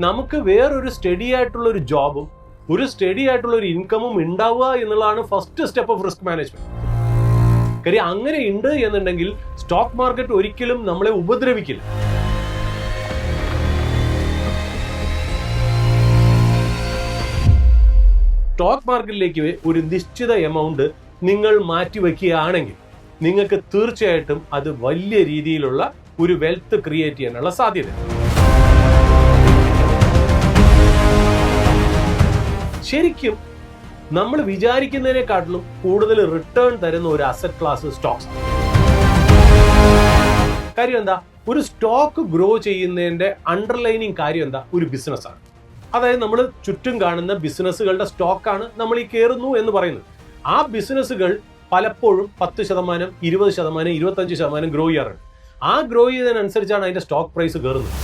നമുക്ക് വേറൊരു സ്റ്റഡി ആയിട്ടുള്ള ഒരു ജോബും ഒരു സ്റ്റഡി ആയിട്ടുള്ള ഒരു ഇൻകമും ഉണ്ടാവുക എന്നുള്ളതാണ് first step of risk management. കാര്യം അങ്ങനെ ഉണ്ട് എന്നുണ്ടെങ്കിൽ സ്റ്റോക്ക് മാർക്കറ്റ് ഒരിക്കലും നമ്മളെ ഉപദ്രവിക്കില്ല. സ്റ്റോക്ക് മാർക്കറ്റിലേക്ക് ഒരു നിശ്ചിത എമൗണ്ട് നിങ്ങൾ മാറ്റിവെക്കുകയാണെങ്കിൽ നിങ്ങൾക്ക് തീർച്ചയായിട്ടും അത് വലിയ രീതിയിലുള്ള ഒരു വെൽത്ത് ക്രിയേറ്റ് ചെയ്യാനുള്ള സാധ്യത. ശരിക്കും നമ്മൾ വിചാരിക്കുന്നതിനെക്കാട്ടിലും കൂടുതൽ റിട്ടേൺ തരുന്ന ഒരു അസറ്റ് ക്ലാസ് സ്റ്റോക്സ്. കാര്യം എന്താ? ഒരു സ്റ്റോക്ക് ഗ്രോ ചെയ്യുന്നതിന്റെ അണ്ടർലൈനിങ് കാര്യം എന്താ? ഒരു ബിസിനസ്സാണ്. അതായത് നമ്മൾ ചുറ്റും കാണുന്ന ബിസിനസ്സുകളുടെ സ്റ്റോക്കാണ് നമ്മൾ ഈ കയറുന്നു എന്ന് പറയുന്നത്. ആ ബിസിനസ്സുകൾ പലപ്പോഴും 10%, 20%, 25% ഗ്രോ ചെയ്യാറുണ്ട്. ആ ഗ്രോ ചെയ്തതിനനുസരിച്ചാണ് അതിന്റെ സ്റ്റോക്ക് പ്രൈസ് കയറുന്നത്.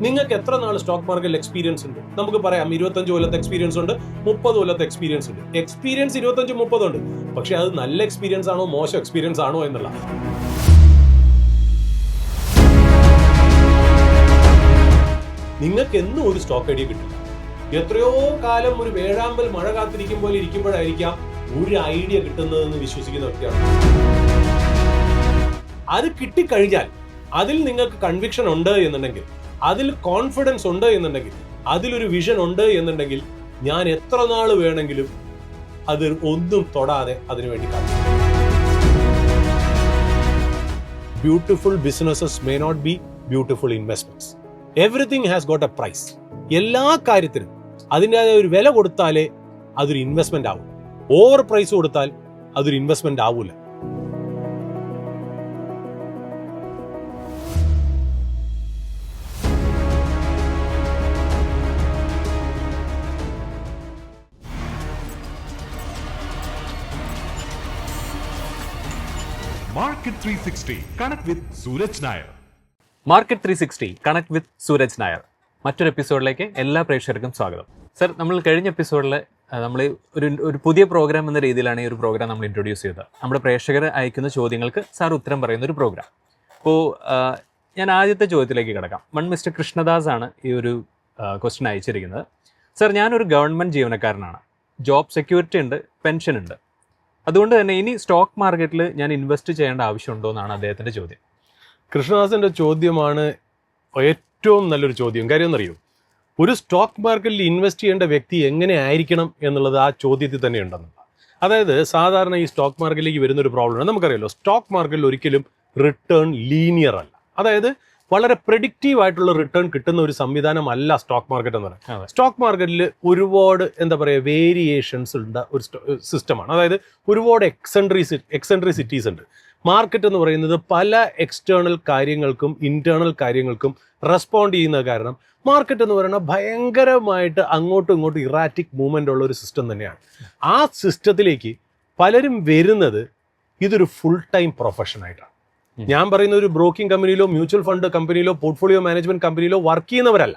നിങ്ങൾക്ക് എത്ര നാൾ സ്റ്റോക്ക് മാർക്കറ്റിൽ എക്സ്പീരിയൻസ് ഉണ്ട്? നമുക്ക് പറയാം 25 കൊല്ലത്തെ എക്സ്പീരിയൻസ് ഉണ്ട്, 30 കൊല്ലത്തെ എക്സ്പീരിയൻസ് ഉണ്ട്. എക്സ്പീരിയൻസ് 25-30 ഉണ്ട്, പക്ഷെ അത് നല്ല എക്സ്പീരിയൻസ് ആണോ മോശം എക്സ്പീരിയൻസ് ആണോ എന്നുള്ള. നിങ്ങൾക്ക് എന്നും ഒരു സ്റ്റോക്ക് ഐഡിയ കിട്ടില്ല. എത്രയോ കാലം ഒരു വേഴാമ്പൽ മഴ കാത്തിരിക്കും പോലെ ഇരിക്കുമ്പോഴായിരിക്കാം ഒരു ഐഡിയ കിട്ടുന്നതെന്ന് വിശ്വസിക്കുന്ന വ്യക്തിയാണ്. അത് കിട്ടിക്കഴിഞ്ഞാൽ അതിൽ നിങ്ങൾക്ക് കൺവിക്ഷൻ ഉണ്ട് എന്നുണ്ടെങ്കിൽ, അതിൽ കോൺഫിഡൻസ് ഉണ്ട് എന്നുണ്ടെങ്കിൽ, അതിലൊരു വിഷൻ ഉണ്ട് എന്നുണ്ടെങ്കിൽ, ഞാൻ എത്ര നാൾ വേണമെങ്കിലും അത് ഒന്നും തൊടാതെ അതിനുവേണ്ടി കാത്തിരിക്കും. Beautiful businesses may not be beautiful investments. Everything has got a price. എല്ലാ കാര്യത്തിനും അതിൻ്റെതായ ഒരു വില കൊടുത്താലേ അതൊരു ഇൻവെസ്റ്റ്മെന്റ് ആവും. ഓവർ പ്രൈസ് കൊടുത്താൽ അതൊരു ഇൻവെസ്റ്റ്മെന്റ് ആവൂല. Market 360 Connect with Suraj Nair. Market 360 connect with Suraj Nair. മറ്റൊരു എപ്പിസോഡിലേക്ക് എല്ലാ പ്രേക്ഷകർക്കും സ്വാഗതം. സർ, നമ്മൾ കഴിഞ്ഞ എപ്പിസോഡിൽ നമ്മൾ ഒരു പുതിയ പ്രോഗ്രാം എന്ന രീതിയിലാണ് ഈ ഒരു പ്രോഗ്രാം നമ്മൾ ഇൻട്രൊഡ്യൂസ് ചെയ്തത്. നമ്മുടെ പ്രേക്ഷകർ അയക്കുന്ന ചോദ്യങ്ങൾക്ക് സാർ ഉത്തരം പറയുന്ന ഒരു പ്രോഗ്രാം. അപ്പോൾ ഞാൻ ആദ്യത്തെ ചോദ്യത്തിലേക്ക് കിടക്കാം. മിസ്റ്റർ കൃഷ്ണദാസ് ആണ് ഈ ഒരു ക്വസ്റ്റ്യൻ അയച്ചിരിക്കുന്നത്. സർ, ഞാനൊരു ഗവൺമെൻറ് ജീവനക്കാരനാണ്. ജോബ് സെക്യൂരിറ്റി ഉണ്ട്, പെൻഷൻ ഉണ്ട്. അതുകൊണ്ട് തന്നെ ഇനി സ്റ്റോക്ക് മാർക്കറ്റിൽ ഞാൻ ഇൻവെസ്റ്റ് ചെയ്യേണ്ട ആവശ്യമുണ്ടോ എന്നാണ് അദ്ദേഹത്തിൻ്റെ ചോദ്യം. കൃഷ്ണദാസിന്റെ ചോദ്യമാണ് ഏറ്റവും നല്ലൊരു ചോദ്യം. കാര്യം എന്നറിയോ, ഒരു സ്റ്റോക്ക് മാർക്കറ്റിൽ ഇൻവെസ്റ്റ് ചെയ്യേണ്ട വ്യക്തി എങ്ങനെ ആയിരിക്കണം എന്നുള്ളത് ആ ചോദ്യത്തിൽ തന്നെ ഉണ്ടെന്നുള്ള. അതായത് സാധാരണ ഈ സ്റ്റോക്ക് മാർക്കറ്റിലേക്ക് വരുന്നൊരു പ്രോബ്ലമാണ്. നമുക്കറിയാലോ, സ്റ്റോക്ക് മാർക്കറ്റിൽ ഒരിക്കലും റിട്ടേൺ ലീനിയർ അല്ല. അതായത് വളരെ പ്രെഡിക്റ്റീവ് ആയിട്ടുള്ള റിട്ടേൺ കിട്ടുന്ന ഒരു സംവിധാനമല്ല സ്റ്റോക്ക് മാർക്കറ്റ് എന്ന് പറയുന്നത്. സ്റ്റോക്ക് മാർക്കറ്റിൽ ഒരുപാട് വേരിയേഷൻസ് ഉള്ള ഒരു സിസ്റ്റമാണ്. അതായത് ഒരുപാട് എക്സെൻട്രിസിറ്റീസ് ഉണ്ട്. മാർക്കറ്റ് എന്ന് പറയുന്നത് പല എക്സ്റ്റേണൽ കാര്യങ്ങൾക്കും ഇന്റേണൽ കാര്യങ്ങൾക്കും റെസ്പോണ്ട് ചെയ്യുന്ന കാരണം മാർക്കറ്റ് എന്ന് പറയുന്നത് ഭയങ്കരമായിട്ട് അങ്ങോട്ടും ഇങ്ങോട്ടും ഇറാറ്റിക് മൂവ്മെൻ്റ് ഉള്ള ഒരു സിസ്റ്റം തന്നെയാണ്. ആ സിസ്റ്റത്തിലേക്ക് പലരും വരുന്നത് ഇതൊരു ഫുൾ ടൈം പ്രൊഫഷനായിട്ടാണ്. ഞാൻ പറയുന്ന ഒരു ബ്രോക്കിംഗ് കമ്പനിയിലോ മ്യൂച്വൽ ഫണ്ട് കമ്പനിയിലോ പോർട്ട്ഫോളിയോ മാനേജ്മെന്റ് കമ്പനിയിലോ വർക്ക് ചെയ്യുന്നവരല്ല.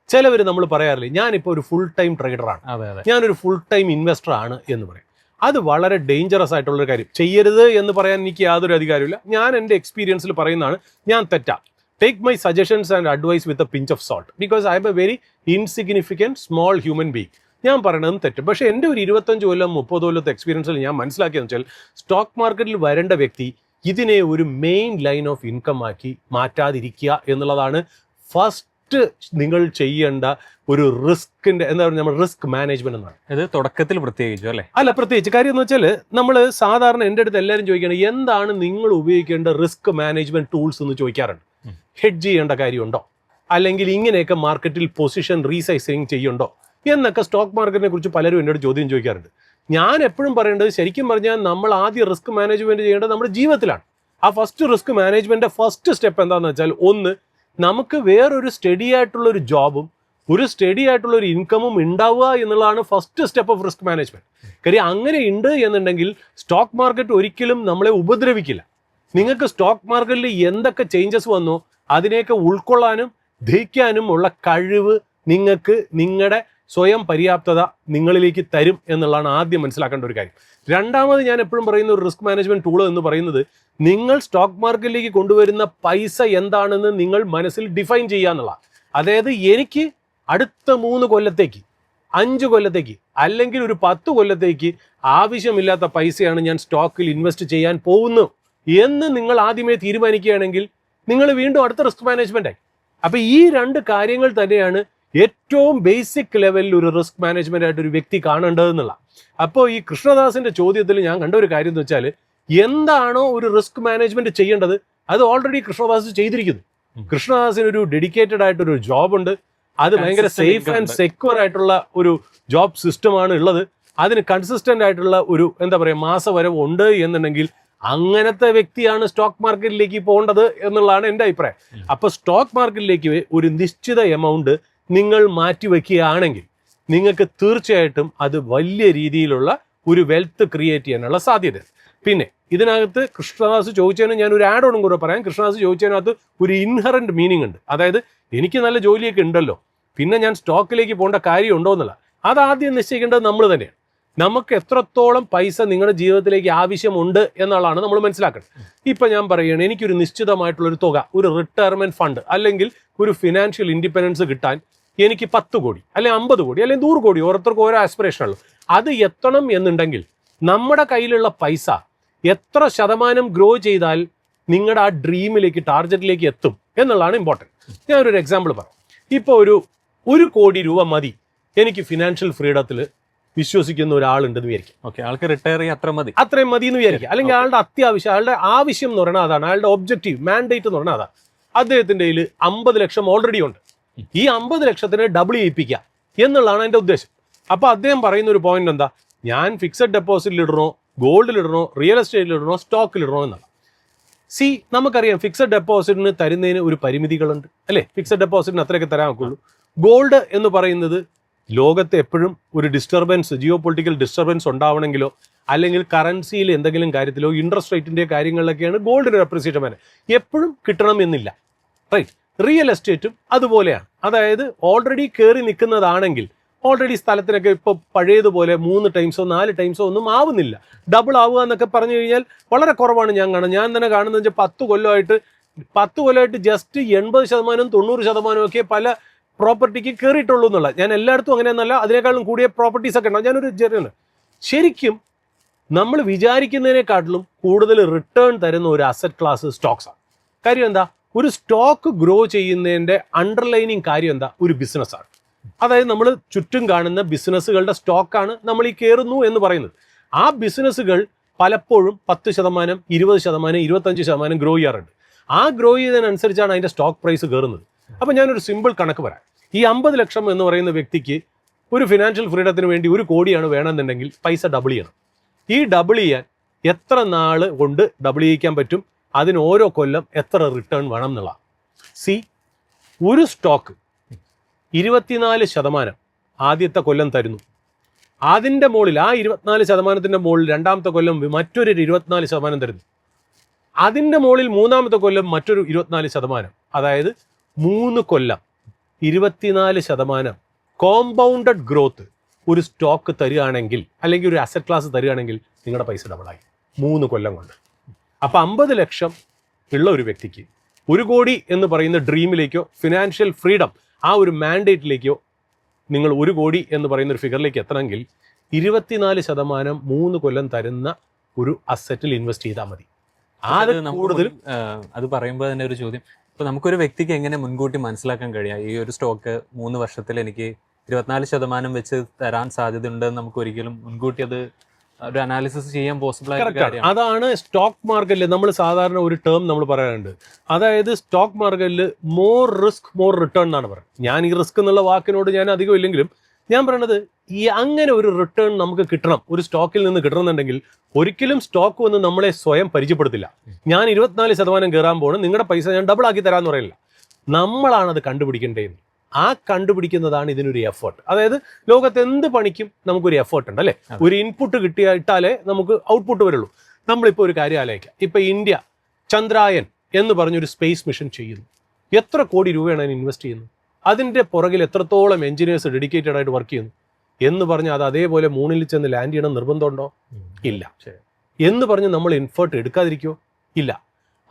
ചിലവർ നമ്മൾ പറയാറില്ലേ, ഞാനിപ്പോൾ ഒരു ഫുൾ ടൈം ട്രേഡറാണ്, ഞാനൊരു ഫുൾ ടൈം ഇൻവെസ്റ്റർ ആണ് എന്ന് പറയും. അത് വളരെ ഡേഞ്ചറസ് ആയിട്ടുള്ളൊരു കാര്യം. ചെയ്യരുത് എന്ന് പറയാൻ എനിക്ക് യാതൊരു അധികാരമില്ല. ഞാൻ എൻ്റെ എക്സ്പീരിയൻസിൽ പറയുന്നതാണ്. ഞാൻ തെറ്റാം. Take my suggestions and advice with a pinch of salt, because I'm a very insignificant small human being. ഞാൻ പറയുന്നതും തെറ്റും. പക്ഷേ എൻ്റെ ഒരു 25 കൊല്ലം 30 കൊല്ലത്തെ എക്സ്പീരിയൻസിൽ ഞാൻ മനസ്സിലാക്കിയെന്ന് വെച്ചാൽ, സ്റ്റോക്ക് മാർക്കറ്റിൽ വരേണ്ട വ്യക്തി ഇതിനെ ഒരു മെയിൻ ലൈൻ ഓഫ് ഇൻകം ആക്കി മാറ്റാതിരിക്കുക എന്നുള്ളതാണ് ഫസ്റ്റ് നിങ്ങൾ ചെയ്യേണ്ട ഒരു റിസ്കിന്റെ നമ്മൾ റിസ്ക് മാനേജ്മെന്റ് എന്നാണ്. ഇത് തുടക്കത്തിൽ പ്രത്യേകിച്ചു അല്ല, പ്രത്യേകിച്ച് കാര്യം എന്ന് വെച്ചാൽ, നമ്മൾ സാധാരണ എൻ്റെ അടുത്ത് എല്ലാവരും ചോദിക്കുന്നത് എന്താണ് നിങ്ങൾ ഉപയോഗിക്കേണ്ട റിസ്ക് മാനേജ്മെന്റ് ടൂൾസ് എന്ന് ചോദിക്കാറുണ്ട്. ഹെഡ്ജ് ചെയ്യേണ്ട കാര്യമുണ്ടോ, അല്ലെങ്കിൽ ഇങ്ങനെയൊക്കെ മാർക്കറ്റിൽ പൊസിഷൻ റീസൈസിങ് ചെയ്യുന്നുണ്ടോ എന്നൊക്കെ സ്റ്റോക്ക് മാർക്കറ്റിനെ കുറിച്ച് പലരും എന്നോട് ചോദ്യം ചോദിക്കാറുണ്ട്. ഞാൻ എപ്പോഴും പറയേണ്ടത്, ശരിക്കും പറഞ്ഞാൽ നമ്മൾ ആദ്യം റിസ്ക് മാനേജ്മെന്റ് ചെയ്യേണ്ടത് നമ്മുടെ ജീവിതത്തിലാണ്. ആ first risk management first step എന്താണെന്ന് വെച്ചാൽ, ഒന്ന്, നമുക്ക് വേറൊരു സ്റ്റഡി ആയിട്ടുള്ള ഒരു ജോബും ഒരു സ്റ്റഡി ആയിട്ടുള്ള ഒരു ഇൻകമും ഉണ്ടാവുക എന്നുള്ളതാണ് first step of risk management. കാര്യം അങ്ങനെ ഉണ്ട് എന്നുണ്ടെങ്കിൽ സ്റ്റോക്ക് മാർക്കറ്റ് ഒരിക്കലും നമ്മളെ ഉപദ്രവിക്കില്ല. നിങ്ങൾക്ക് സ്റ്റോക്ക് മാർക്കറ്റിൽ എന്തൊക്കെ ചേഞ്ചസ് വന്നോ അതിനെയൊക്കെ ഉൾക്കൊള്ളാനും ദഹിക്കാനും ഉള്ള കഴിവ് നിങ്ങൾക്ക് നിങ്ങളുടെ സ്വയം പര്യാപ്തത നിങ്ങളിലേക്ക് തരും എന്നുള്ളതാണ് ആദ്യം മനസ്സിലാക്കേണ്ട ഒരു കാര്യം. രണ്ടാമത് ഞാൻ എപ്പോഴും പറയുന്ന ഒരു റിസ്ക് മാനേജ്മെന്റ് ടൂൾ എന്ന് പറയുന്നത്, നിങ്ങൾ സ്റ്റോക്ക് മാർക്കറ്റിലേക്ക് കൊണ്ടുവരുന്ന പൈസ എന്താണെന്ന് നിങ്ങൾ മനസ്സിൽ ഡിഫൈൻ ചെയ്യുക എന്നുള്ളതാണ്. അതായത് എനിക്ക് അടുത്ത 3 കൊല്ലത്തേക്ക്, 5 കൊല്ലത്തേക്ക്, അല്ലെങ്കിൽ ഒരു 10 കൊല്ലത്തേക്ക് ആവശ്യമില്ലാത്ത പൈസയാണ് ഞാൻ സ്റ്റോക്കിൽ ഇൻവെസ്റ്റ് ചെയ്യാൻ പോകുന്നു എന്ന് നിങ്ങൾ ആദ്യമേ തീരുമാനിക്കുകയാണെങ്കിൽ നിങ്ങൾ വീണ്ടും അടുത്ത റിസ്ക് മാനേജ്മെന്റ് ആയി. അപ്പൊ ഈ 2 കാര്യങ്ങൾ തന്നെയാണ് ഏറ്റവും ബേസിക് ലെവലിൽ ഒരു റിസ്ക് മാനേജ്മെന്റ് ആയിട്ട് ഒരു വ്യക്തി കാണേണ്ടതെന്നുള്ള. അപ്പോൾ ഈ കൃഷ്ണദാസിന്റെ ചോദ്യത്തിൽ ഞാൻ കണ്ട ഒരു കാര്യം എന്ന് വെച്ചാൽ, എന്താണോ ഒരു റിസ്ക് മാനേജ്മെന്റ് ചെയ്യേണ്ടത് അത് ഓൾറെഡി കൃഷ്ണദാസ് ചെയ്തിരിക്കുന്നു. കൃഷ്ണദാസിന് ഒരു ഡെഡിക്കേറ്റഡ് ആയിട്ടൊരു ജോബ് ഉണ്ട്. അത് ഭയങ്കര സേഫ് ആൻഡ് സെക്യൂർ ആയിട്ടുള്ള ഒരു ജോബ് സിസ്റ്റമാണ് ഉള്ളത്. അതിന് കൺസിസ്റ്റന്റ് ആയിട്ടുള്ള ഒരു എന്താ പറയുക മാസവരവ് ഉണ്ട് എന്നുണ്ടെങ്കിൽ അങ്ങനത്തെ വ്യക്തിയാണ് സ്റ്റോക്ക് മാർക്കറ്റിലേക്ക് പോകേണ്ടത് എന്നുള്ളതാണ് എൻ്റെ അഭിപ്രായം. അപ്പൊ സ്റ്റോക്ക് മാർക്കറ്റിലേക്ക് ഒരു നിശ്ചിത എമൗണ്ട് നിങ്ങൾ മാറ്റിവെക്കുകയാണെങ്കിൽ നിങ്ങൾക്ക് തീർച്ചയായിട്ടും അത് വലിയ രീതിയിലുള്ള ഒരു വെൽത്ത് ക്രിയേറ്റ് ചെയ്യാനുള്ള സാധ്യത. പിന്നെ ഇതിനകത്ത് കൃഷ്ണദാസ് ചോദിച്ചതിന് ഞാൻ ഒരു ആഡ് ഓണും കൂടെ പറയാം. കൃഷ്ണദാസ് ചോദിച്ചതിനകത്ത് ഒരു ഇൻഹറന്റ് മീനിങ് ഉണ്ട്. അതായത് എനിക്ക് നല്ല ജോലിയൊക്കെ ഉണ്ടല്ലോ, പിന്നെ ഞാൻ സ്റ്റോക്കിലേക്ക് പോകേണ്ട കാര്യം ഉണ്ടോ എന്നുള്ള അതാദ്യം നിശ്ചയിക്കേണ്ടത് നമ്മൾ തന്നെയാണ്. നമുക്ക് എത്രത്തോളം പൈസ നിങ്ങളുടെ ജീവിതത്തിലേക്ക് ആവശ്യമുണ്ട് എന്നുള്ളതാണ് നമ്മൾ മനസ്സിലാക്കേണ്ടത്. ഇപ്പൊ ഞാൻ പറയുകയാണ്, എനിക്കൊരു നിശ്ചിതമായിട്ടുള്ളൊരു തുക, ഒരു റിട്ടയർമെന്റ് ഫണ്ട് അല്ലെങ്കിൽ ഒരു ഫിനാൻഷ്യൽ ഇൻഡിപെൻഡൻസ് കിട്ടാൻ എനിക്ക് 10 കോടി അല്ലെങ്കിൽ 50 കോടി അല്ലെങ്കിൽ 100 കോടി, ഓരോരുത്തർക്കും ഓരോ ആസ്പിറേഷൻ ഉള്ളൂ. അത് എത്തണം എന്നുണ്ടെങ്കിൽ നമ്മുടെ കയ്യിലുള്ള പൈസ എത്ര ശതമാനം ഗ്രോ ചെയ്താൽ നിങ്ങളുടെ ആ ഡ്രീമിലേക്ക്, ടാർഗറ്റിലേക്ക് എത്തും എന്നുള്ളതാണ് ഇമ്പോർട്ടൻറ്റ്. ഞാനൊരു എക്സാമ്പിൾ പറയാം. ഇപ്പോൾ ഒരു 1 കോടി രൂപ മതി എനിക്ക് ഫിനാൻഷ്യൽ ഫ്രീഡത്തിൽ വിശ്വസിക്കുന്ന ഒരാളുണ്ടെന്ന് വിചാരിക്കും. ഓക്കെ, ആൾക്ക് റിട്ടയർ ചെയ്യാൻ അത്രയും മതി എന്ന് വിചാരിക്കുക. അല്ലെങ്കിൽ അയാളുടെ അത്യാവശ്യം, അയാളുടെ ആവശ്യം എന്ന് പറയുന്നത് അതാണ്, അയാളുടെ ഒബ്ജക്റ്റീവ്, മാൻഡേറ്റ് എന്ന് പറഞ്ഞാൽ അതാണ്. അദ്ദേഹത്തിന്റെ കയ്യിൽ 50 ലക്ഷം ഓൾറെഡി ഉണ്ട്. ഈ 50 ലക്ഷത്തിന് ഡബിൾ ചെയ്യിപ്പിക്കുക എന്നുള്ളതാണ് എൻ്റെ ഉദ്ദേശം. അപ്പൊ അദ്ദേഹം പറയുന്ന ഒരു പോയിന്റ് എന്താ, ഞാൻ ഫിക്സഡ് ഡെപ്പോസിറ്റിൽ ഇടണോ, ഗോൾഡിൽ ഇടണോ, റിയൽ എസ്റ്റേറ്റിൽ ഇടണോ, സ്റ്റോക്കിൽ ഇടണോ എന്നുള്ള. നമുക്കറിയാം ഫിക്സഡ് ഡെപ്പോസിറ്റിന് തരുന്നതിന് ഒരു പരിമിതികളുണ്ട് അല്ലേ. ഫിക്സഡ് ഡെപ്പോസിറ്റിന് അത്രയൊക്കെ തരാൻ ഒക്കുള്ളൂ. ഗോൾഡ് എന്ന് പറയുന്നത് ലോകത്ത് എപ്പോഴും ഒരു ഡിസ്റ്റർബൻസ്, ജിയോ പൊളിറ്റിക്കൽ ഡിസ്റ്റർബൻസ് ഉണ്ടാവണമെങ്കിലോ അല്ലെങ്കിൽ കറൻസിയിൽ എന്തെങ്കിലും കാര്യത്തിലോ ഇൻട്രസ്റ്റ് റേറ്റിന്റെ കാര്യങ്ങളിലൊക്കെയാണ് ഗോൾഡിന് അപ്രിസിയേഷൻ വരെ എപ്പോഴും കിട്ടണം എന്നില്ല. റൈറ്റ്. റിയൽ എസ്റ്റേറ്റും അതുപോലെയാണ്. അതായത് ഓൾറെഡി കയറി നിൽക്കുന്നതാണെങ്കിൽ ഓൾറെഡി സ്ഥലത്തിനൊക്കെ ഇപ്പോൾ പഴയതുപോലെ 3 ടൈംസോ 4 ടൈംസോ ഒന്നും ആവുന്നില്ല. ഡബിൾ ആവുക എന്നൊക്കെ പറഞ്ഞു കഴിഞ്ഞാൽ വളരെ കുറവാണ് ഞാൻ കാണുന്നത്. ഞാൻ തന്നെ കാണുന്നത് വെച്ചാൽ 10 കൊല്ലമായിട്ട് ജസ്റ്റ് 80% 90% ഒക്കെ പല പ്രോപ്പർട്ടിക്ക് കയറിയിട്ടുള്ളൂ എന്നുള്ള. ഞാൻ എല്ലായിടത്തും അങ്ങനെയൊന്നല്ല, അതിനേക്കാളും കൂടിയ പ്രോപ്പർട്ടീസ് ഒക്കെ ഉണ്ടാവും. ഞാനൊരു ചെറിയ ശരിക്കും നമ്മൾ വിചാരിക്കുന്നതിനെക്കാട്ടിലും കൂടുതൽ റിട്ടേൺ തരുന്ന ഒരു അസറ്റ് ക്ലാസ് സ്റ്റോക്സ് ആണ്. കാര്യം എന്താ, ഒരു സ്റ്റോക്ക് ഗ്രോ ചെയ്യുന്നതിൻ്റെ അണ്ടർലൈനിങ് കാര്യം എന്താ, ഒരു ബിസിനസ്സാണ്. അതായത് നമ്മൾ ചുറ്റും കാണുന്ന ബിസിനസ്സുകളുടെ സ്റ്റോക്കാണ് നമ്മൾ ഈ കയറുന്നു എന്ന് പറയുന്നത്. ആ ബിസിനസ്സുകൾ പലപ്പോഴും 10%, 20%, 25% ഗ്രോ ചെയ്യാറുണ്ട്. ആ ഗ്രോ ചെയ്തതിനനുസരിച്ചാണ് അതിൻ്റെ സ്റ്റോക്ക് പ്രൈസ് കയറുന്നത്. അപ്പം ഞാനൊരു സിമ്പിൾ കണക്ക് പറയാം. ഈ 50 ലക്ഷം എന്ന് പറയുന്ന വ്യക്തിക്ക് ഒരു ഫിനാൻഷ്യൽ ഫ്രീഡത്തിന് വേണ്ടി 1 കോടിയാണ് വേണമെന്നുണ്ടെങ്കിൽ പൈസ ഡബിൾ ചെയ്യണം. ഈ ഡബിൾ ചെയ്യാൻ എത്ര നാൾ കൊണ്ട് ഡബിൾ ചെയ്യിക്കാൻ പറ്റും, അതിന് ഓരോ കൊല്ലം എത്ര റിട്ടേൺ വേണം എന്നുള്ള. ഒരു സ്റ്റോക്ക് 24% ആദ്യത്തെ കൊല്ലം തരുന്നു. അതിൻ്റെ മുകളിൽ ആ 24%-ൻ്റെ മുകളിൽ രണ്ടാമത്തെ കൊല്ലം മറ്റൊരു 24% തരുന്നു. അതിൻ്റെ മുകളിൽ മൂന്നാമത്തെ കൊല്ലം മറ്റൊരു 24%. അതായത് 3 കൊല്ലം 24% കോമ്പൗണ്ടഡ് ഗ്രോത്ത് ഒരു സ്റ്റോക്ക് തരികയാണെങ്കിൽ, അല്ലെങ്കിൽ ഒരു അസറ്റ് ക്ലാസ് തരികയാണെങ്കിൽ നിങ്ങളുടെ പൈസ ഡബിളായി 3 കൊല്ലം കൊണ്ട്. അപ്പം 50 ലക്ഷം ഉള്ള ഒരു വ്യക്തിക്ക് 1 കോടി എന്ന് പറയുന്ന ഡ്രീമിലേക്കോ ഫിനാൻഷ്യൽ ഫ്രീഡം ആ ഒരു മാൻഡേറ്റിലേക്കോ നിങ്ങൾ 1 കോടി എന്ന് പറയുന്ന ഒരു ഫിഗറിലേക്ക് എത്തണമെങ്കിൽ 24% 3 കൊല്ലം തരുന്ന ഒരു അസറ്റിൽ ഇൻവെസ്റ്റ് ചെയ്താൽ മതി. അത് പറയുമ്പോൾ തന്നെ ഒരു ചോദ്യം, ഇപ്പൊ നമുക്കൊരു വ്യക്തിക്ക് എങ്ങനെ മുൻകൂട്ടി മനസ്സിലാക്കാൻ കഴിയാം ഈ ഒരു സ്റ്റോക്ക് 3 വർഷത്തിൽ എനിക്ക് 24% വെച്ച് തരാൻ സാധ്യതയുണ്ടെന്ന് നമുക്ക് ഒരിക്കലും മുൻകൂട്ടി അത് ഒരു അനാലിസിസ് ചെയ്യാൻ പോസിബിൾ ആയ കാര്യമാണ്. അതാണ് സ്റ്റോക്ക് മാർക്കറ്റിൽ നമ്മൾ സാധാരണ ഒരു ടേം നമ്മൾ പറയാറുണ്ട്. അതായത് സ്റ്റോക്ക് മാർക്കറ്റിൽ മോർ റിസ്ക് മോർ റിട്ടേൺ എന്നാണ് പറയുന്നത്. ഞാൻ ഈ റിസ്ക് എന്നുള്ള വാക്കിനോട് ഞാൻ അധികം ഇല്ലെങ്കിലും ഞാൻ പറയണത് ഈ അങ്ങനെ ഒരു റിട്ടേൺ നമുക്ക് കിട്ടണം, ഒരു സ്റ്റോക്കിൽ നിന്ന് കിട്ടണമെന്നുണ്ടെങ്കിൽ ഒരിക്കലും സ്റ്റോക്ക് വന്ന് നമ്മളെ സ്വയം പരിചയപ്പെടുത്തില്ല. ഞാൻ 24% കയറാൻ പോകണം, നിങ്ങളുടെ പൈസ ഞാൻ ഡബിൾ ആക്കി തരാമെന്ന് പറയില്ല. നമ്മളാണ് അത് കണ്ടുപിടിക്കേണ്ടത്. ആ കണ്ടുപിടിക്കുന്നതാണ് ഇതിനൊരു എഫേർട്ട്. അതായത് ലോകത്ത് എന്ത് പണിക്കും നമുക്കൊരു എഫേർട്ട് ഉണ്ട് അല്ലേ. ഒരു ഇൻപുട്ട് ഇട്ടാലേ നമുക്ക് ഔട്ട്പുട്ട് വരുള്ളൂ. നമ്മളിപ്പോൾ ഒരു കാര്യം ആലോചിക്കാം. ഇപ്പൊ ഇന്ത്യ ചന്ദ്രായൻ എന്ന് പറഞ്ഞൊരു സ്പേസ് മിഷൻ ചെയ്യുന്നു. എത്ര കോടി രൂപയാണ് അതിന് ഇൻവെസ്റ്റ് ചെയ്യുന്നത്? അതിൻ്റെ പുറകിൽ എത്രത്തോളം എഞ്ചിനീയേഴ്സ് ഡെഡിക്കേറ്റഡ് ആയിട്ട് വർക്ക് ചെയ്യുന്നു എന്ന് പറഞ്ഞ് അത് അതേപോലെ മൂണിൽ ചെന്ന് ലാൻഡ് ചെയ്യണം നിർബന്ധമുണ്ടോ? ഇല്ല. എന്ന് പറഞ്ഞ് നമ്മൾ എഫേർട്ട് എടുക്കാതിരിക്കുമോ? ഇല്ല.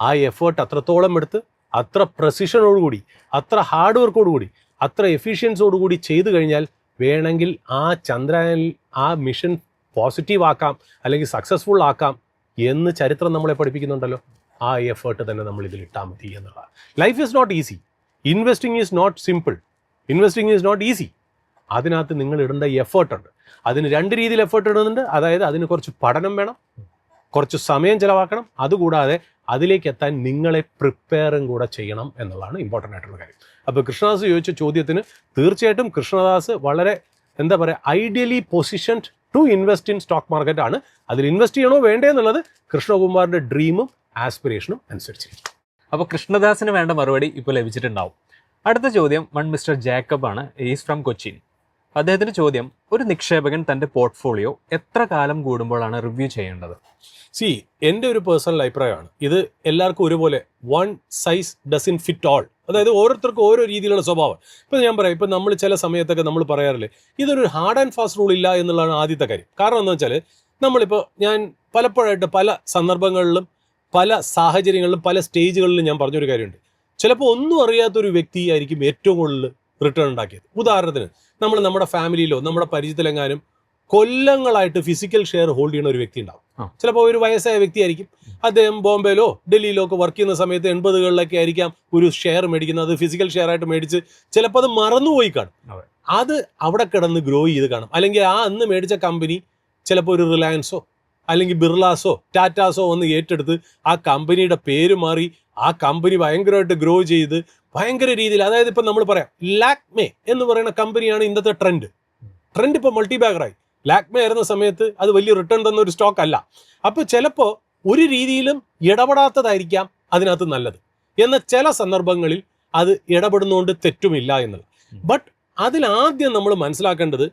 ആ എഫേർട്ട് അത്രത്തോളം എടുത്ത് അത്ര പ്രസിഷനോടുകൂടി, അത്ര ഹാർഡ് വർക്കോടുകൂടി, അത്ര എഫിഷ്യൻസോടുകൂടി ചെയ്തു കഴിഞ്ഞാൽ വേണമെങ്കിൽ ആ ചന്ദ്രയാനിൽ ആ മിഷൻ പോസിറ്റീവ് ആക്കാം, അല്ലെങ്കിൽ സക്സസ്ഫുൾ ആക്കാം എന്ന് ചരിത്രം നമ്മളെ പഠിപ്പിക്കുന്നുണ്ടല്ലോ. ആ എഫേർട്ട് തന്നെ നമ്മൾ ഇതിൽ ഇട്ടാൽ മതി എന്നുള്ളതാണ്. Life is not easy. Investing is not simple. Investing is not easy. അതിനകത്ത് നിങ്ങൾ ഇടേണ്ട എഫേർട്ടുണ്ട്. അതിന് 2 രീതിയിൽ എഫേർട്ട് ഇടുന്നുണ്ട്. അതായത് അതിന് കുറച്ച് പഠനം വേണം, കുറച്ച് സമയം ചിലവാക്കണം. അതുകൂടാതെ അതിലേക്ക് എത്താൻ നിങ്ങളെ പ്രിപ്പയറും കൂടെ ചെയ്യണം എന്നുള്ളതാണ് ഇമ്പോർട്ടൻ്റ് ആയിട്ടുള്ള കാര്യം. അപ്പോൾ കൃഷ്ണദാസ് ചോദിച്ച ചോദ്യത്തിന് തീർച്ചയായിട്ടും കൃഷ്ണദാസ് വളരെ എന്താ പറയുക, ideally positioned to invest in stock market ആണ്. അതിൽ ഇൻവെസ്റ്റ് ചെയ്യണോ വേണ്ടേ എന്നുള്ളത് കൃഷ്ണകുമാറിൻ്റെ ഡ്രീമും ആസ്പിറേഷനും അനുസരിച്ച്. അപ്പോൾ കൃഷ്ണദാസിന് വേണ്ട മറുപടി ഇപ്പോൾ ലഭിച്ചിട്ടുണ്ടാവും. അടുത്ത ചോദ്യം മിസ്റ്റർ ജേക്കബ് ആണ്. Is from Cochin. അദ്ദേഹത്തിൻ്റെ ചോദ്യം, ഒരു നിക്ഷേപകൻ തൻ്റെ പോർട്ട്ഫോളിയോ എത്ര കാലം കൂടുമ്പോഴാണ് റിവ്യൂ ചെയ്യേണ്ടത്? എൻ്റെ ഒരു പേഴ്സണൽ അഭിപ്രായമാണ്. ഇത് എല്ലാവർക്കും ഒരുപോലെ one size doesn't fit all. അതായത് ഓരോരുത്തർക്കും ഓരോ രീതിയിലുള്ള സ്വഭാവം. ഇപ്പം ഞാൻ പറയാം, ഇപ്പം നമ്മൾ ചില സമയത്തൊക്കെ നമ്മൾ പറയാറില്ലേ, ഇതൊരു ഹാർഡ് ആൻഡ് ഫാസ്റ്റ് റൂൾ ഇല്ല എന്നുള്ളതാണ് ആദ്യത്തെ കാര്യം. കാരണം എന്ന് വെച്ചാൽ നമ്മളിപ്പോൾ ഞാൻ പലപ്പോഴായിട്ട് പല സന്ദർഭങ്ങളിലും പല സാഹചര്യങ്ങളിലും പല സ്റ്റേജുകളിലും ഞാൻ പറഞ്ഞൊരു കാര്യമുണ്ട്. ചിലപ്പോൾ ഒന്നും അറിയാത്തൊരു വ്യക്തിയായിരിക്കും ഏറ്റവും കൂടുതൽ റിട്ടേൺ ഉണ്ടാക്കിയത്. ഉദാഹരണത്തിന് നമ്മൾ നമ്മുടെ ഫാമിലിയിലോ നമ്മുടെ പരിചയത്തിലെങ്ങാനും കൊല്ലങ്ങളായിട്ട് ഫിസിക്കൽ ഷെയർ ഹോൾഡ് ചെയ്യുന്ന ഒരു വ്യക്തി ഉണ്ടാവും. ചിലപ്പോൾ ഒരു വയസ്സായ വ്യക്തിയായിരിക്കും. അദ്ദേഹം ബോംബെയിലോ ഡൽഹിയിലോ ഒക്കെ വർക്ക് ചെയ്യുന്ന സമയത്ത് 80കളിലൊക്കെ ആയിരിക്കാം ഒരു ഷെയർ മേടിക്കുന്നത്. ഫിസിക്കൽ ഷെയർ ആയിട്ട് മേടിച്ച് ചിലപ്പോൾ അത് മറന്നുപോയി കാണും. അത് അവിടെ കിടന്ന് ഗ്രോ ചെയ്ത് കാണും. അല്ലെങ്കിൽ ആ അന്ന് മേടിച്ച കമ്പനി ചിലപ്പോൾ ഒരു റിലയൻസോ അല്ലെങ്കിൽ ബിർലാസോ ടാറ്റാസോ വന്ന് ഏറ്റെടുത്ത് ആ കമ്പനിയുടെ പേര് മാറി ആ കമ്പനി ഭയങ്കരമായിട്ട് ഗ്രോ ചെയ്ത് ഭയങ്കര രീതിയിൽ, അതായത് ഇപ്പം നമ്മൾ പറയാം ലാക്മേ എന്ന് പറയുന്ന കമ്പനിയാണ് ഇന്നത്തെ ട്രെൻഡ് ഇപ്പോൾ മൾട്ടി ബാഗറായി. ലാക്മേ ആയിരുന്ന സമയത്ത് അത് വലിയ റിട്ടേൺ തന്ന ഒരു സ്റ്റോക്ക് അല്ല. അപ്പോൾ ചിലപ്പോൾ ഒരു രീതിയിലും ഇടപെടാത്തതായിരിക്കാം അതിനകത്ത് നല്ലത്. എന്നാൽ ചില സന്ദർഭങ്ങളിൽ അത് ഇടപെടുന്നതുകൊണ്ട് തെറ്റുമില്ല എന്നുള്ളത്. ബട്ട് അതിലാദ്യം നമ്മൾ മനസ്സിലാക്കേണ്ടത്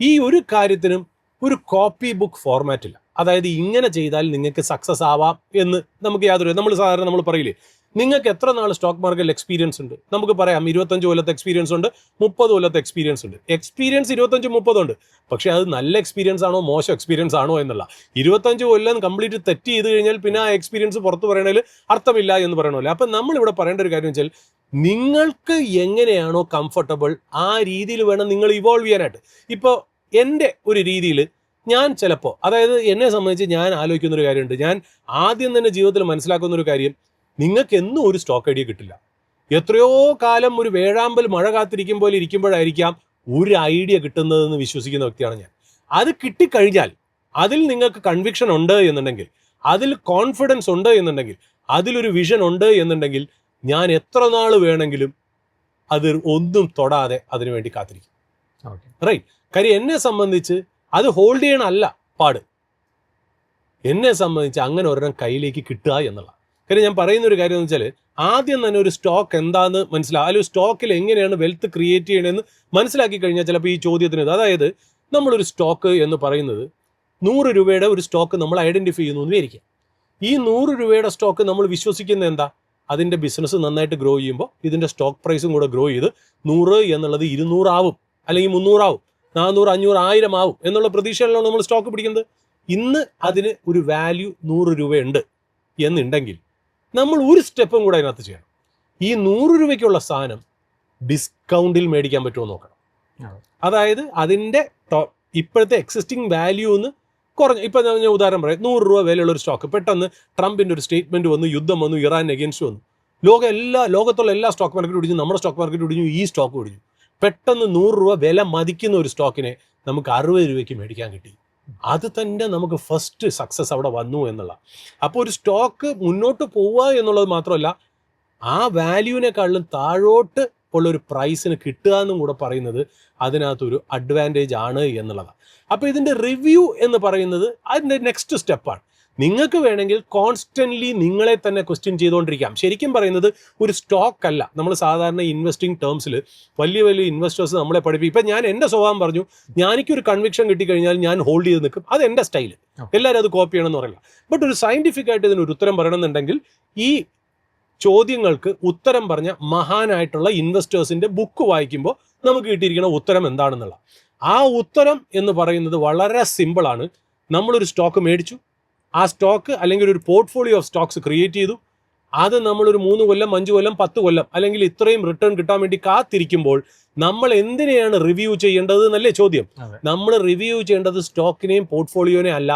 ഈ ഒരു കാര്യത്തിനും ഒരു കോപ്പി ബുക്ക് ഫോർമാറ്റില്ല. അതായത് ഇങ്ങനെ ചെയ്താൽ നിങ്ങൾക്ക് സക്സസ് ആവാം എന്ന് നമുക്ക് യാതൊരു, നമ്മൾ സാധാരണ നമ്മൾ പറയില്ലേ, നിങ്ങൾക്ക് എത്ര നാൾ സ്റ്റോക്ക് മാർക്കറ്റിൽ എക്സ്പീരിയൻസ് ഉണ്ട്? നമുക്ക് പറയാം 25 കൊല്ലത്തെ എക്സ്പീരിയൻസ് ഉണ്ട്, 30 കൊല്ലത്തെ എക്സ്പീരിയൻസ് ഉണ്ട്. എക്സ്പീരിയൻസ് 25-30 ഉണ്ട്. പക്ഷേ അത് നല്ല എക്സ്പീരിയൻസ് ആണോ മോശം എക്സ്പീരിയൻസ് ആണോ എന്നുള്ള. 25 കൊല്ലം കംപ്ലീറ്റ് തെറ്റ് ചെയ്ത് കഴിഞ്ഞാൽ പിന്നെ ആ എക്സ്പീരിയൻസ് പുറത്ത് പറയണതിൽ അർത്ഥമില്ല എന്ന് പറയണമല്ലോ. അപ്പം നമ്മളിവിടെ പറയേണ്ട ഒരു കാര്യം വെച്ചാൽ നിങ്ങൾക്ക് എങ്ങനെയാണോ കംഫർട്ടബിൾ ആ രീതിയിൽ വേണം നിങ്ങൾ ഇവോൾവ് ചെയ്യാനായിട്ട്. ഇപ്പോൾ എൻ്റെ ഒരു രീതിയിൽ ഞാൻ ചിലപ്പോൾ, അതായത് എന്നെ സംബന്ധിച്ച് ഞാൻ ആലോചിക്കുന്നൊരു കാര്യമുണ്ട്. ഞാൻ ആദ്യം തന്നെ ജീവിതത്തിൽ മനസ്സിലാക്കുന്നൊരു കാര്യം, നിങ്ങൾക്ക് എന്നും ഒരു സ്റ്റോക്ക് ഐഡിയ കിട്ടില്ല. എത്രയോ കാലം ഒരു വേഴാമ്പൽ മഴ കാത്തിരിക്കും പോലെ ഇരിക്കുമ്പോഴായിരിക്കാം ഒരു ഐഡിയ കിട്ടുന്നതെന്ന് വിശ്വസിക്കുന്ന വ്യക്തിയാണ് ഞാൻ. അത് കിട്ടിക്കഴിഞ്ഞാൽ അതിൽ നിങ്ങൾക്ക് കൺവിക്ഷൻ ഉണ്ട് എന്നുണ്ടെങ്കിൽ, അതിൽ കോൺഫിഡൻസ് ഉണ്ട് എന്നുണ്ടെങ്കിൽ, അതിലൊരു വിഷൻ ഉണ്ട് എന്നുണ്ടെങ്കിൽ ഞാൻ എത്ര നാൾ വേണമെങ്കിലും അത് ഒന്നും തൊടാതെ അതിനുവേണ്ടി കാത്തിരിക്കും. റൈറ്റ്? കാര്യം എന്നെ സംബന്ധിച്ച് അത് ഹോൾഡ് ചെയ്യണമല്ല പാട്. എന്നെ സംബന്ധിച്ച് അങ്ങനെ ഒരെണ്ണം കയ്യിലേക്ക് കിട്ടുക എന്നുള്ള കാര്യം. ഞാൻ പറയുന്നൊരു കാര്യം എന്ന് വെച്ചാൽ ആദ്യം തന്നെ ഒരു സ്റ്റോക്ക് എന്താണെന്ന് അല്ലെങ്കിൽ സ്റ്റോക്കിൽ എങ്ങനെയാണ് വെൽത്ത് ക്രിയേറ്റ് ചെയ്യണമെന്ന് മനസ്സിലാക്കി കഴിഞ്ഞാൽ ചിലപ്പോൾ ഈ ചോദ്യത്തിന്, അതായത് നമ്മളൊരു സ്റ്റോക്ക് എന്ന് പറയുന്നത് 100 രൂപയുടെ ഒരു സ്റ്റോക്ക് നമ്മൾ ഐഡൻറ്റിഫൈ ചെയ്യുന്നു എന്ന് വിചാരിക്കാം. ഈ 100 രൂപയുടെ സ്റ്റോക്ക് നമ്മൾ വിശ്വസിക്കുന്നത് എന്താ? അതിൻ്റെ ബിസിനസ് നന്നായിട്ട് ഗ്രോ ചെയ്യുമ്പോൾ ഇതിൻ്റെ സ്റ്റോക്ക് പ്രൈസും കൂടെ ഗ്രോ ചെയ്ത് 100 എന്നുള്ളത് 200 ആവും, അല്ലെങ്കിൽ 300 ആവും, 400, 500, 1000 ആവും എന്നുള്ള പ്രതീക്ഷയിലാണ് നമ്മൾ സ്റ്റോക്ക് പിടിക്കുന്നത്. ഇന്ന് അതിന് ഒരു വാല്യൂ 100 രൂപയുണ്ട് എന്നുണ്ടെങ്കിൽ നമ്മൾ ഒരു സ്റ്റെപ്പും കൂടെ അതിനകത്ത് ചെയ്യണം. ഈ 100 രൂപയ്ക്കുള്ള സാധനം ഡിസ്കൗണ്ടിൽ മേടിക്കാൻ പറ്റുമോ നോക്കണം. അതായത് അതിൻ്റെ ഇപ്പോഴത്തെ എക്സിസ്റ്റിംഗ് വാല്യൂ എന്ന് കുറഞ്ഞു. ഇപ്പം ഞാൻ ഉദാഹരണം പറയാം, 100 രൂപ വിലയുള്ള ഒരു സ്റ്റോക്ക് പെട്ടെന്ന് ട്രംപിൻ്റെ ഒരു സ്റ്റേറ്റ്മെൻറ്റ് വന്നു, യുദ്ധം വന്നു, ഇറാൻ അഗേൻസ്റ്റ് വന്നു, ലോകത്തുള്ള എല്ലാ സ്റ്റോക്ക് മാർക്കറ്റ് ഒടിഞ്ഞു, നമ്മുടെ സ്റ്റോക്ക് മാർക്കറ്റ് ഒടിഞ്ഞു, ഈ സ്റ്റോക്ക് ഒടിഞ്ഞു. പെട്ടെന്ന് 100 രൂപ വില മതിക്കുന്ന ഒരു സ്റ്റോക്കിനെ നമുക്ക് 60 രൂപയ്ക്ക് മേടിക്കാൻ കിട്ടി. അത് തന്നെ നമുക്ക് ഫസ്റ്റ് സക്സസ് അവിടെ വന്നു എന്നുള്ള. അപ്പോൾ ഒരു സ്റ്റോക്ക് മുന്നോട്ട് പോവുക എന്നുള്ളത് മാത്രമല്ല, ആ വാല്യൂവിനെക്കാളും താഴോട്ട് ഉള്ളൊരു പ്രൈസിന് കിട്ടുക എന്നും കൂടെ പറയുന്നത് അതിനകത്തൊരു അഡ്വാൻറ്റേജ് ആണ് എന്നുള്ളതാണ്. അപ്പോൾ ഇതിൻ്റെ റിവ്യൂ എന്ന് പറയുന്നത് അതിൻ്റെ നെക്സ്റ്റ് സ്റ്റെപ്പാണ്. നിങ്ങൾക്ക് വേണമെങ്കിൽ കോൺസ്റ്റൻ്റ്ലി നിങ്ങളെ തന്നെ ക്വസ്റ്റ്യൻ ചെയ്തുകൊണ്ടിരിക്കാം. ശരിക്കും പറയുന്നത് ഒരു സ്റ്റോക്ക് അല്ല. നമ്മൾ സാധാരണ ഇൻവെസ്റ്റിംഗ് ടേംസിൽ വലിയ വലിയ ഇൻവെസ്റ്റേഴ്സ് നമ്മളെ പഠിപ്പിക്കും. ഇപ്പം ഞാൻ എൻ്റെ സ്വഭാവം പറഞ്ഞു, എനിക്കൊരു കൺവിക്ഷൻ കിട്ടിക്കഴിഞ്ഞാൽ ഞാൻ ഹോൾഡ് ചെയ്ത് നിൽക്കും. അത് എൻ്റെ സ്റ്റൈൽ. എല്ലാവരും അത് കോപ്പി ചെയ്യണമെന്ന് പറയില്ല. ബട്ട് ഒരു സയൻറ്റിഫിക് ആയിട്ട് ഇതിനൊരു ഉത്തരം പറയണമെന്നുണ്ടെങ്കിൽ ഈ ചോദ്യങ്ങൾക്ക് ഉത്തരം പറഞ്ഞ മഹാനായിട്ടുള്ള ഇൻവെസ്റ്റേഴ്സിന്റെ ബുക്ക് വായിക്കുമ്പോൾ നമുക്ക് കിട്ടിയിരിക്കുന്ന ഉത്തരം എന്താണെന്നുള്ള ആ ഉത്തരം എന്ന് പറയുന്നത് വളരെ സിമ്പിളാണ്. നമ്മളൊരു സ്റ്റോക്ക് മേടിച്ചു, ആ സ്റ്റോക്ക് അല്ലെങ്കിൽ ഒരു പോർട്ട്ഫോളിയോ ഓഫ് സ്റ്റോക്സ് ക്രിയേറ്റ് ചെയ്തു, അത് നമ്മളൊരു 3 കൊല്ലം 5 കൊല്ലം 10 കൊല്ലം അല്ലെങ്കിൽ ഇത്രയും റിട്ടേൺ കിട്ടാൻ വേണ്ടി കാത്തിരിക്കുമ്പോൾ നമ്മൾ എന്തിനെയാണ് റിവ്യൂ ചെയ്യേണ്ടത് എന്നല്ലേ ചോദ്യം. നമ്മൾ റിവ്യൂ ചെയ്യേണ്ടത് സ്റ്റോക്കിനെയും പോർട്ട്ഫോളിയോനെയും അല്ല,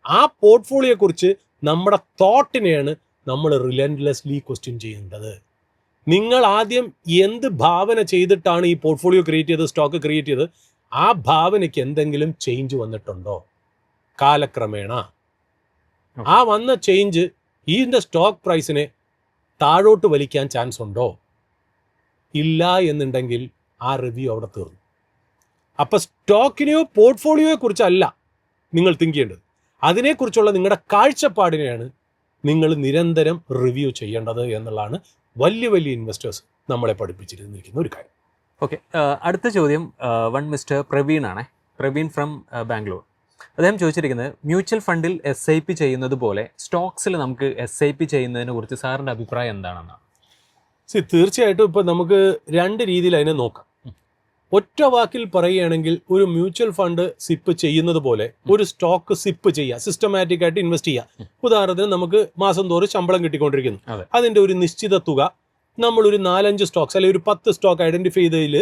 ആ പോർട്ട്ഫോളിയോയെ കുറിച്ച് നമ്മുടെ തോട്ടിനെയാണ് നമ്മൾ റിലൻറ്റ്ലെസ്ലി ക്വസ്റ്റ്യൻ ചെയ്യേണ്ടത്. നിങ്ങൾ ആദ്യം എന്ത് ഭാവന ചെയ്തിട്ടാണ് ഈ പോർട്ട്ഫോളിയോ ക്രിയേറ്റ് ചെയ്ത് സ്റ്റോക്ക് ക്രിയേറ്റ് ചെയ്ത്, ആ ഭാവനയ്ക്ക് എന്തെങ്കിലും ചേഞ്ച് വന്നിട്ടുണ്ടോ കാലക്രമേണ? ആ വന്ന ചേഞ്ച് ഇതിൻ്റെ സ്റ്റോക്ക് പ്രൈസിനെ താഴോട്ട് വലിക്കാൻ ചാൻസ് ഉണ്ടോ? ഇല്ല എന്നുണ്ടെങ്കിൽ ആ റിവ്യൂ അവിടെ തീർന്നു. അപ്പം സ്റ്റോക്കിനെയോ പോർട്ട്ഫോളിയോയെ കുറിച്ചല്ല നിങ്ങൾ തിങ്ക് ചെയ്യേണ്ടത്, അതിനെക്കുറിച്ചുള്ള നിങ്ങളുടെ കാഴ്ചപ്പാടിനെയാണ് നിങ്ങൾ നിരന്തരം റിവ്യൂ ചെയ്യേണ്ടത് എന്നുള്ളതാണ് വലിയ വലിയ ഇൻവെസ്റ്റേഴ്സ് നമ്മളെ പഠിപ്പിച്ചിരുന്നിരിക്കുന്ന ഒരു കാര്യം. ഓക്കെ, അടുത്ത ചോദ്യം മിസ്റ്റർ പ്രവീൺ ആണ്. പ്രവീൺ ഫ്രം ബാംഗ്ലൂർ. അദ്ദേഹം ചോദിച്ചിരിക്കുന്നത് മ്യൂച്വൽ ഫണ്ടിൽ SIP ചെയ്യുന്നത് പോലെ സ്റ്റോക്സിൽ നമുക്ക് SIP ചെയ്യുന്നതിനെ കുറിച്ച് സാറിൻ്റെ അഭിപ്രായം എന്താണെന്നാണ്? തീർച്ചയായിട്ടും ഇപ്പം നമുക്ക് 2 രീതിയിൽ അതിനെ നോക്കാം. ഒറ്റ വാക്കിൽ പറയുകയാണെങ്കിൽ ഒരു മ്യൂച്വൽ ഫണ്ട് സിപ്പ് ചെയ്യുന്നത് പോലെ ഒരു സ്റ്റോക്ക് സിപ്പ് ചെയ്യുക, സിസ്റ്റമാറ്റിക് ആയിട്ട് ഇൻവെസ്റ്റ് ചെയ്യുക. ഉദാഹരണത്തിന് നമുക്ക് മാസം തോറും ശമ്പളം കിട്ടിക്കൊണ്ടിരിക്കുന്നു, അതിൻ്റെ ഒരു നിശ്ചിത തുക നമ്മളൊരു 4-5 സ്റ്റോക്സ് അല്ലെങ്കിൽ ഒരു 10 സ്റ്റോക്ക് ഐഡന്റിഫൈ ചെയ്തതിൽ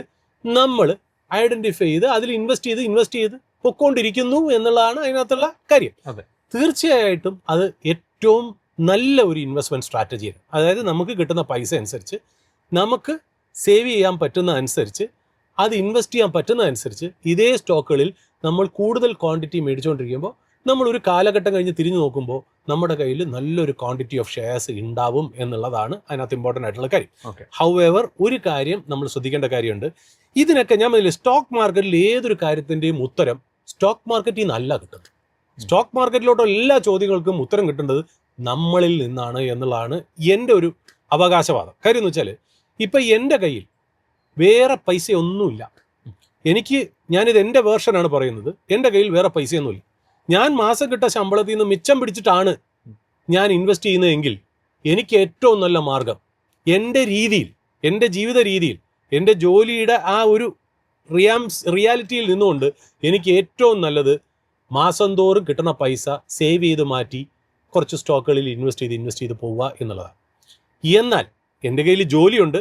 നമ്മൾ ഐഡന്റിഫൈ ചെയ്ത് അതിൽ ഇൻവെസ്റ്റ് ചെയ്ത് പൊക്കോണ്ടിരിക്കുന്നു എന്നുള്ളതാണ് അതിനകത്തുള്ള കാര്യം. തീർച്ചയായിട്ടും അത് ഏറ്റവും നല്ല ഒരു ഇൻവെസ്റ്റ്മെന്റ് സ്ട്രാറ്റജിയാണ്. അതായത് നമുക്ക് കിട്ടുന്ന പൈസ അനുസരിച്ച്, നമുക്ക് സേവ് ചെയ്യാൻ പറ്റുന്ന അനുസരിച്ച്, അത് ഇൻവെസ്റ്റ് ചെയ്യാൻ പറ്റുന്ന അനുസരിച്ച് ഇതേ സ്റ്റോക്കുകളിൽ നമ്മൾ കൂടുതൽ ക്വാണ്ടിറ്റി മേടിച്ചുകൊണ്ടിരിക്കുമ്പോൾ നമ്മൾ ഒരു കാലഘട്ടം കഴിഞ്ഞ് തിരിഞ്ഞു നോക്കുമ്പോൾ നമ്മുടെ കയ്യിൽ നല്ലൊരു ക്വാണ്ടിറ്റി ഓഫ് ഷെയർസ് ഉണ്ടാവും എന്നുള്ളതാണ് അതിനകത്ത് ഇമ്പോർട്ടൻ്റ് ആയിട്ടുള്ള കാര്യം. ഹൗഎവർ ഒരു കാര്യം നമ്മൾ ശ്രദ്ധിക്കേണ്ട കാര്യമുണ്ട്. ഇതിനൊക്കെ ഞാൻ പറഞ്ഞില്ലേ, സ്റ്റോക്ക് മാർക്കറ്റിൽ ഏതൊരു കാര്യത്തിൻ്റെയും ഉത്തരം സ്റ്റോക്ക് മാർക്കറ്റിൽ നിന്നല്ല കിട്ടുന്നത്. സ്റ്റോക്ക് മാർക്കറ്റിലോട്ടുള്ള എല്ലാ ചോദ്യങ്ങൾക്കും ഉത്തരം കിട്ടേണ്ടത് നമ്മളിൽ നിന്നാണ് എന്നുള്ളതാണ് എൻ്റെ ഒരു അവകാശവാദം. കാര്യം എന്ന് വെച്ചാൽ ഇപ്പം എൻ്റെ കയ്യിൽ വേറെ പൈസയൊന്നുമില്ല. ഞാനിത് എൻ്റെ വേർഷനാണ് പറയുന്നത്. എൻ്റെ കയ്യിൽ വേറെ പൈസയൊന്നുമില്ല. ഞാൻ മാസം കിട്ട ശമ്പളത്തിൽ നിന്ന് മിച്ചം പിടിച്ചിട്ടാണ് ഞാൻ ഇൻവെസ്റ്റ് ചെയ്യുന്നതെങ്കിൽ എനിക്ക് ഏറ്റവും നല്ല മാർഗം എൻ്റെ രീതിയിൽ, എൻ്റെ ജീവിത രീതിയിൽ, എൻ്റെ ജോലിയുടെ ആ ഒരു റിയാലിറ്റിയിൽ നിന്നുകൊണ്ട് എനിക്ക് ഏറ്റവും നല്ലത് മാസം തോറും കിട്ടുന്ന പൈസ സേവ് ചെയ്ത് മാറ്റി കുറച്ച് സ്റ്റോക്കുകളിൽ ഇൻവെസ്റ്റ് ചെയ്ത് പോവുക എന്നുള്ളതാണ്. എന്നാൽ എൻ്റെ കയ്യിൽ ജോലിയുണ്ട്,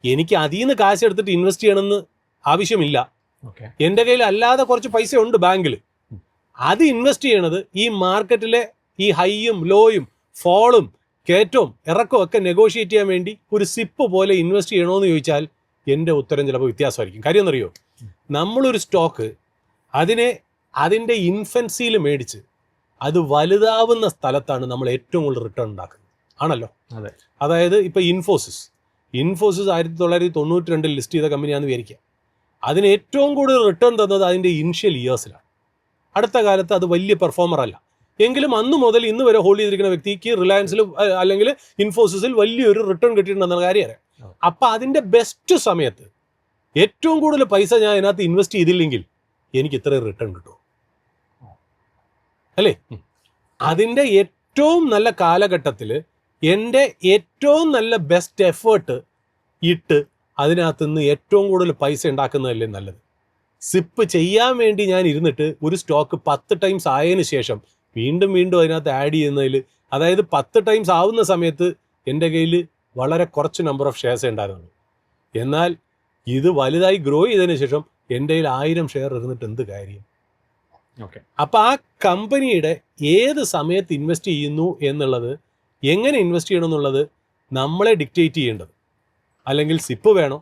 എനിക്ക് അതിൽ നിന്ന് കാശ് എടുത്തിട്ട് ഇൻവെസ്റ്റ് ചെയ്യണമെന്ന് ആവശ്യമില്ല. എൻ്റെ കയ്യിൽ അല്ലാതെ കുറച്ച് പൈസ ഉണ്ട് ബാങ്കിൽ, അത് ഇൻവെസ്റ്റ് ചെയ്യണത് ഈ മാർക്കറ്റിലെ ഈ ഹൈയും ലോയും ഫോളും കയറ്റവും ഇറക്കവും ഒക്കെ നെഗോഷിയേറ്റ് ചെയ്യാൻ വേണ്ടി ഒരു സിപ്പ് പോലെ ഇൻവെസ്റ്റ് ചെയ്യണമെന്ന് ചോദിച്ചാൽ എൻ്റെ ഉത്തരം ചിലപ്പോൾ വ്യത്യാസമായിരിക്കും. കാര്യം എന്നറിയോ, നമ്മളൊരു സ്റ്റോക്ക് അതിൻ്റെ ഇൻഫൻസിയിൽ മേടിച്ച് അത് വലുതാവുന്ന സ്ഥലത്താണ് നമ്മൾ ഏറ്റവും കൂടുതൽ റിട്ടേൺ ഉണ്ടാക്കുന്നത്, ആണല്ലോ. അതായത് ഇപ്പം ഇൻഫോസിസ് 1992 ലിസ്റ്റ് ചെയ്ത കമ്പനിയാണെന്ന് വിചാരിക്കുക. അതിന് ഏറ്റവും കൂടുതൽ റിട്ടേൺ തന്നത് അതിൻ്റെ ഇനിഷ്യൽ ഇയേഴ്സിലാണ്. അടുത്ത കാലത്ത് അത് വലിയ പെർഫോമർ അല്ല. എങ്കിലും അന്ന് മുതൽ ഇന്ന് വരെ ഹോൾഡ് ചെയ്തിരിക്കുന്ന വ്യക്തിക്ക് റിലയൻസിൽ അല്ലെങ്കിൽ ഇൻഫോസിസിൽ വലിയൊരു റിട്ടേൺ കിട്ടിയിട്ടുണ്ടെന്ന കാര്യം അറിയാം. അപ്പം അതിൻ്റെ ബെസ്റ്റ് സമയത്ത് ഏറ്റവും കൂടുതൽ പൈസ ഞാൻ അതിനകത്ത് ഇൻവെസ്റ്റ് ചെയ്തില്ലെങ്കിൽ എനിക്ക് ഇത്രയും റിട്ടേൺ കിട്ടുമോ? അല്ലേ? അതിൻ്റെ ഏറ്റവും നല്ല കാലഘട്ടത്തിൽ എൻ്റെ ഏറ്റവും നല്ല ബെസ്റ്റ് എഫേർട്ട് ഇട്ട് അതിനകത്ത് നിന്ന് ഏറ്റവും കൂടുതൽ പൈസ ഉണ്ടാക്കുന്നതല്ലേ നല്ലത്. സിപ്പ് ചെയ്യാൻ വേണ്ടി ഞാൻ ഇരുന്നിട്ട് ഒരു സ്റ്റോക്ക് 10 ടൈംസ് ആയതിനു ശേഷം വീണ്ടും അതിനകത്ത് ആഡ് ചെയ്യുന്നതിൽ, അതായത് 10 ടൈംസ് ആവുന്ന സമയത്ത് എൻ്റെ കയ്യിൽ വളരെ കുറച്ച് നമ്പർ ഓഫ് ഷെയർസ് ഉണ്ടായിരുന്നുള്ളൂ. എന്നാൽ ഇത് വലുതായി ഗ്രോ ചെയ്തതിന് ശേഷം എൻ്റെ കയ്യിൽ 1000 ഷെയർ ഇരുന്നിട്ട് എന്ത് കാര്യം? അപ്പം ആ കമ്പനിയുടെ ഏത് സമയത്ത് ഇൻവെസ്റ്റ് ചെയ്യുന്നു എന്നുള്ളത്, എങ്ങനെ ഇൻവെസ്റ്റ് ചെയ്യണം എന്നുള്ളത് നമ്മളെ ഡിക്റ്റേറ്റ് ചെയ്യേണ്ടത്. അല്ലെങ്കിൽ സിപ്പ് വേണോ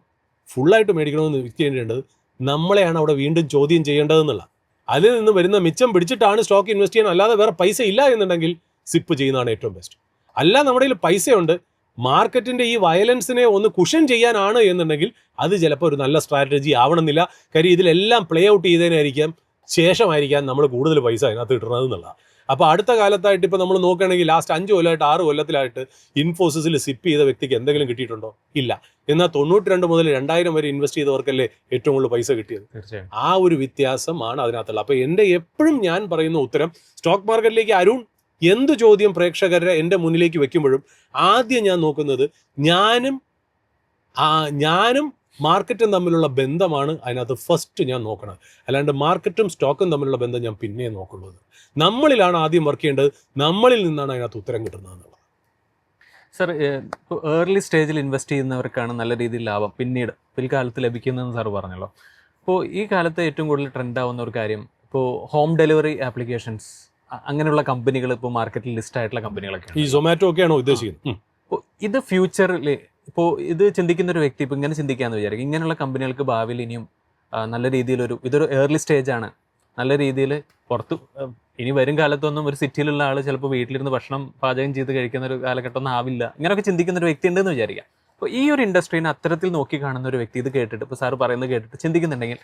ഫുള്ളായിട്ട് മേടിക്കണമെന്ന് ചെയ്യേണ്ടത് നമ്മളെയാണ് അവിടെ വീണ്ടും ചോദ്യം ചെയ്യേണ്ടതെന്നുള്ള. അതിൽ നിന്ന് വരുന്ന മിച്ചം പിടിച്ചിട്ടാണ് സ്റ്റോക്ക് ഇൻവെസ്റ്റ് ചെയ്യാൻ, അല്ലാതെ വേറെ പൈസ ഇല്ല എന്നുണ്ടെങ്കിൽ സിപ്പ് ചെയ്യുന്നതാണ് ഏറ്റവും ബെസ്റ്റ്. അല്ല നമ്മുടെ കയ്യിൽ പൈസയുണ്ട്, മാർക്കറ്റിൻ്റെ ഈ വയലൻസിനെ ഒന്ന് കുഷൻ ചെയ്യാനാണ് എന്നുണ്ടെങ്കിൽ അത് ചിലപ്പോൾ ഒരു നല്ല സ്ട്രാറ്റജി ആവണമെന്നില്ല. കാര്യം ഇതിലെല്ലാം പ്ലേ ഔട്ട് ചെയ്തതിനായിരിക്കാം ശേഷമായിരിക്കാം നമ്മൾ കൂടുതൽ പൈസ അതിനകത്ത് കിട്ടുന്നത് എന്നുള്ളതാണ്. അപ്പോൾ അടുത്ത കാലത്തായിട്ട് ഇപ്പോൾ നമ്മൾ നോക്കുകയാണെങ്കിൽ ലാസ്റ്റ് 5 കൊല്ലമായിട്ട് 6 കൊല്ലത്തിലായിട്ട് ഇൻഫോസിസിൽ സിപ്പ് ചെയ്ത വ്യക്തിക്ക് എന്തെങ്കിലും കിട്ടിയിട്ടുണ്ടോ? ഇല്ല. എന്നാൽ 92 മുതൽ 2000 വരെ ഇൻവെസ്റ്റ് ചെയ്തവർക്കല്ലേ ഏറ്റവും കൂടുതൽ പൈസ കിട്ടിയത്. ആ ഒരു വ്യത്യാസമാണ് അതിനകത്തുള്ളത്. അപ്പോൾ എൻ്റെ എപ്പോഴും ഞാൻ പറയുന്ന ഉത്തരം, സ്റ്റോക്ക് മാർക്കറ്റിലേക്ക് അരുൺ എന്ത് ചോദ്യം പ്രേക്ഷകരെ എൻ്റെ മുന്നിലേക്ക് വെക്കുമ്പോഴും ആദ്യം ഞാൻ നോക്കുന്നത് ഞാനും മാർക്കറ്റും തമ്മിലുള്ള ബന്ധമാണ് അതിനകത്ത് ഫസ്റ്റ് ഞാൻ നോക്കണം. അല്ലാണ്ട് മാർക്കറ്റും സ്റ്റോക്കും തമ്മിലുള്ള ബന്ധം ഞാൻ പിന്നെ നോക്കുള്ളൂ. നമ്മളിലാണ് ആദ്യം വർക്ക് ചെയ്യേണ്ടത്, നമ്മളിൽ നിന്നാണ് അതിനകത്ത് ഉത്തരം കിട്ടുന്നത് എന്നുള്ളത്. സർ, ഇപ്പോൾ ഏർലി സ്റ്റേജിൽ ഇൻവെസ്റ്റ് ചെയ്യുന്നവർക്കാണ് നല്ല രീതിയിൽ ലാഭം പിന്നീട് പിൽക്കാലത്ത് ലഭിക്കുന്നതെന്ന് സാർ പറഞ്ഞല്ലോ. അപ്പോൾ ഈ കാലത്ത് ഏറ്റവും കൂടുതൽ ട്രെൻഡ് ആവുന്ന ഒരു കാര്യം ഇപ്പോൾ ഹോം ഡെലിവറി ആപ്ലിക്കേഷൻസ് അങ്ങനെയുള്ള കമ്പനികൾ ഇപ്പോൾ മാർക്കറ്റിൽ ലിസ്റ്റ് ആയിട്ടുള്ള കമ്പനികളൊക്കെയാണ്. ഈ സൊമാറ്റോ ഒക്കെയാണോ ഉദ്ദേശിക്കുന്നത്? അപ്പോൾ ഇത് ഫ്യൂച്ചറിൽ ഇപ്പോൾ ഇത് ചിന്തിക്കുന്ന ഒരു വ്യക്തി ഇപ്പോൾ ഇങ്ങനെ ചിന്തിക്കാമെന്ന് വിചാരിക്കും, ഇങ്ങനെയുള്ള കമ്പനികൾക്ക് ഭാവിയിൽ ഇനിയും നല്ല രീതിയിലൊരു ഇതൊരു ഏർലി സ്റ്റേജാണ്, നല്ല രീതിയിൽ പുറത്ത് ഇനി വരും കാലത്തൊന്നും ഒരു സിറ്റിയിലുള്ള ആൾ ചിലപ്പോൾ വീട്ടിലിരുന്ന് ഭക്ഷണം പാചകം ചെയ്ത് കഴിക്കുന്ന ഒരു കാലഘട്ടമൊന്നും ആവില്ല, ഇങ്ങനെയൊക്കെ ചിന്തിക്കുന്ന ഒരു വ്യക്തി ഉണ്ടെന്ന് വിചാരിക്കാം. അപ്പോൾ ഈ ഒരു ഇൻഡസ്ട്രീനെ അത്തരത്തിൽ നോക്കി കാണുന്ന ഒരു വ്യക്തി ഇത് കേട്ടിട്ട് ഇപ്പോൾ സാർ പറയുന്നത് കേട്ടിട്ട് ചിന്തിക്കുന്നുണ്ടെങ്കിൽ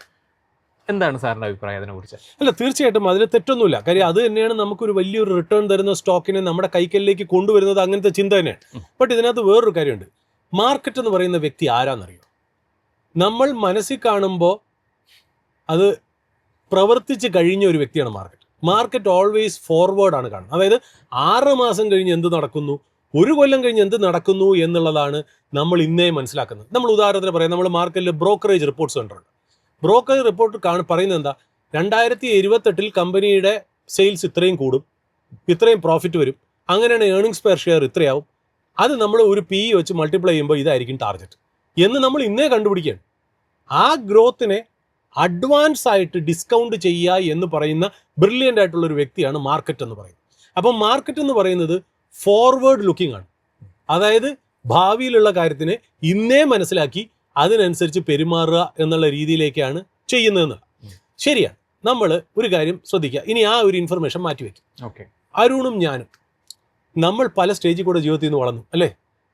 എന്താണ് സാറിൻ്റെ അഭിപ്രായം അതിനെക്കുറിച്ച്? അല്ല, തീർച്ചയായിട്ടും അതിൽ തെറ്റൊന്നുമില്ല. കാര്യം അത് തന്നെയാണ് നമുക്കൊരു വലിയൊരു റിട്ടേൺ തരുന്ന സ്റ്റോക്കിനെ നമ്മുടെ കൈക്കലിലേക്ക് കൊണ്ടുവരുന്നത്. അങ്ങനത്തെ ചിന്ത തന്നെയാണ്. ബട്ട് ഇതിനകത്ത് വേറൊരു കാര്യമുണ്ട്. മാർക്കറ്റ് എന്ന് പറയുന്ന വ്യക്തി ആരാന്നറിയോ? നമ്മൾ മനസ്സിൽ കാണുമ്പോൾ അത് പ്രവർത്തിച്ച് കഴിഞ്ഞ ഒരു വ്യക്തിയാണ് മാർക്കറ്റ്. മാർക്കറ്റ് ഓൾവേസ് ഫോർവേഡ് ആണ് കാണുന്നത്. അതായത് 6 മാസം കഴിഞ്ഞ് എന്ത് നടക്കുന്നു, 1 കൊല്ലം കഴിഞ്ഞ് എന്ത് നടക്കുന്നു എന്നുള്ളതാണ് നമ്മൾ ഇന്നേ മനസ്സിലാക്കുന്നത്. നമ്മൾ ഉദാഹരണത്തിന് പറയാം, നമ്മൾ മാർക്കറ്റിൽ ബ്രോക്കറേജ് റിപ്പോർട്ട്സ് കണ്ടിട്ടുണ്ട്. ബ്രോക്കറേജ് റിപ്പോർട്ട് പറയുന്നത് എന്താ, 2028 കമ്പനിയുടെ സെയിൽസ് ഇത്രയും കൂടും, ഇത്രയും പ്രോഫിറ്റ് വരും, അങ്ങനെയാണ് ഏർണിങ്സ് പെർ ഷെയർ ഇത്രയാവും, അത് നമ്മൾ ഒരു PE വെച്ച് മൾട്ടിപ്ലൈ ചെയ്യുമ്പോൾ ഇതായിരിക്കും ടാർഗറ്റ് എന്ന് നമ്മൾ ഇന്നേ കണ്ടുപിടിക്കുകയാണ്. ആ ഗ്രോത്തിനെ അഡ്വാൻസ് ആയിട്ട് ഡിസ്കൗണ്ട് ചെയ്യുക എന്ന് പറയുന്ന ബ്രില്യൻ്റ് ആയിട്ടുള്ള ഒരു വ്യക്തിയാണ് മാർക്കറ്റ് എന്ന് പറയുന്നത്. അപ്പം മാർക്കറ്റ് എന്ന് പറയുന്നത് ഫോർവേഡ് ലുക്കിംഗ് ആണ്. അതായത് ഭാവിയിലുള്ള കാര്യത്തിനെ ഇന്നേ മനസ്സിലാക്കി അതിനനുസരിച്ച് പെരുമാറുക എന്നുള്ള രീതിയിലേക്കാണ് ചെയ്യുന്നതെന്ന്. ശരിയാണ്. നമ്മൾ ഒരു കാര്യം ശ്രദ്ധിക്കുക. ഇനി ആ ഒരു ഇൻഫർമേഷൻ മാറ്റിവെക്കും. ഓക്കെ, അരുണും ഞാനും നമ്മൾ പല സ്റ്റേജിൽ കൂടെ ജീവിതത്തിൽ നിന്ന് വളർന്നു അല്ലേ.